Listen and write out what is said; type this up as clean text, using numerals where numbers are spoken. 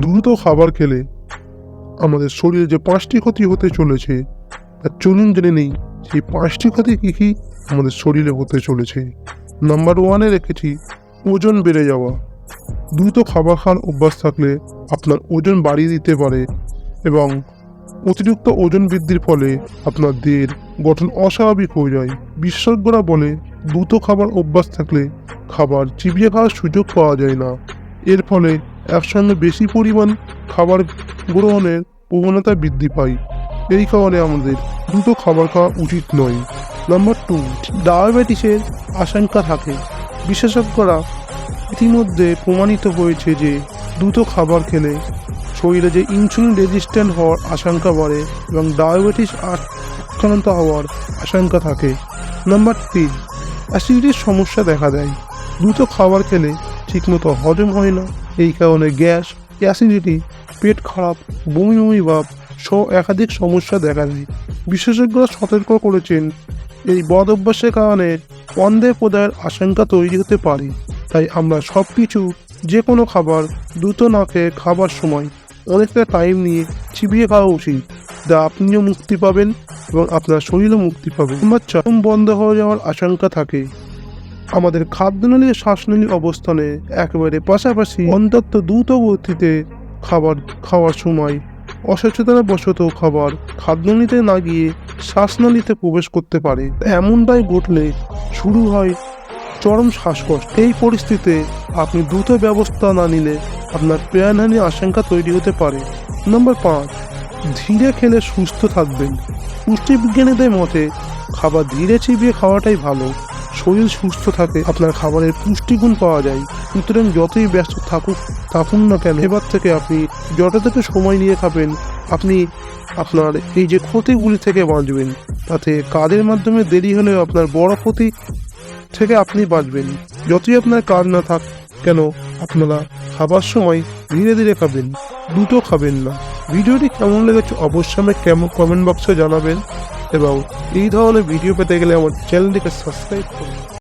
দ্রুত খাবার খেলে আমাদের শরীরে যে 5টি ক্ষতি হতে চলেছে, তা চলুন জেনে নেই সেই 5টি ক্ষতি কী কী আমাদের শরীরে হতে চলেছে। নাম্বার 1-এ রেখেছি ওজন বেড়ে যাওয়া। দ্রুত খাবার খাওয়ার অভ্যাস থাকলে আপনার ওজন বাড়িয়ে দিতে পারে এবং অতিরিক্ত ওজন বৃদ্ধির ফলে আপনার দেহের গঠন অস্বাভাবিক হয়ে যায়। বিশেষজ্ঞরা বলে দ্রুত খাবার অভ্যাস থাকলে খাবার চিবিয়ে খাওয়ার সুযোগ পাওয়া যায় না। এর ফলে একসঙ্গে বেশি পরিমাণ খাবার গ্রহণের প্রবণতা বৃদ্ধি পায়। এই কারণে আমাদের দ্রুত খাবার খাওয়া উচিত নয়। নাম্বার 2, ডায়াবেটিসের আশঙ্কা থাকে। বিশেষজ্ঞরা ইতিমধ্যে প্রমাণিত হয়েছে যে দ্রুত খাবার খেলে শরীরে যে ইনসুলিন রেজিস্ট্যান্ট হওয়ার আশঙ্কা বাড়ে এবং ডায়াবেটিস আক্রান্ত হওয়ার আশঙ্কা থাকে। নাম্বার 3, অ্যাসিডিটির সমস্যা দেখা দেয়। দ্রুত খাবার খেলে ঠিকমতো হজম হয় না। এই কারণে গ্যাস, অ্যাসিডিটি, পেট খারাপ, বমি বমি ভাব সহ একাধিক সমস্যা দেখা দেয়। বিশেষজ্ঞরা সতর্ক করেছেন এই বদ অভ্যাসের কারণে পন্দের প্রদায়ের আশঙ্কা তৈরি হতে পারে। তাই আমরা সব কিছু যে কোনো খাবার দ্রুত না খেয়ে খাবার সময় অনেকটা টাইম নিয়ে চিবিয়ে খাওয়া উচিত, যা আপনিও মুক্তি পাবেন এবং আপনার শরীরও মুক্তি পাবে। নাম্বার 4, বন্ধ হয়ে যাওয়ার আশঙ্কা থাকে। আমাদের খাদ্যনালী ও শ্বাসনালী অবস্থানে একেবারে পাশাপাশি অন্তত দ্রুত গতিতে খাবার খাওয়ার সময় অসচেতনতাবশত খাবার খাদ্যনালীতে না গিয়ে শ্বাসনালীতে প্রবেশ করতে পারে। এমনটাই ঘটলে শুরু হয় চরম শ্বাসকষ্ট। এই পরিস্থিতিতে আপনি দ্রুত ব্যবস্থা না নিলে আপনার প্রাণহানির আশঙ্কা তৈরি হতে পারে। নাম্বার 5, ধীরে খেলে সুস্থ থাকবেন। পুষ্টিবিজ্ঞানীদের মতে খাবার ধীরে চিবিয়ে খাওয়াটাই ভালো। শরীর সুস্থ থাকে, আপনার খাবারের পুষ্টিগুণ পাওয়া যায়। সুতরাং যতই ব্যস্ত থাকুন না কেন, এবার থেকে আপনি যতটুকু সময় নিয়ে খাবেন, আপনি আপনার এই যে ক্ষতিগুলি থেকে বাঁচবেন। তাতে কাজের মাধ্যমে দেরি হলেও আপনার বড় ক্ষতি থেকে আপনি বাঁচবেন। যতই আপনার কাজ না থাক কেন, আপনারা খাবার সময় ধীরে ধীরে খাবেন, দ্রুত খাবেন না। ভিডিওটি কেমন লেগেছে অবশ্যই আমাকে কমেন্ট বক্সে জানাবেন এবং এই ধরনের ভিডিও পেতে গেলে আমার চ্যানেলটিকে সাবস্ক্রাইব করুন।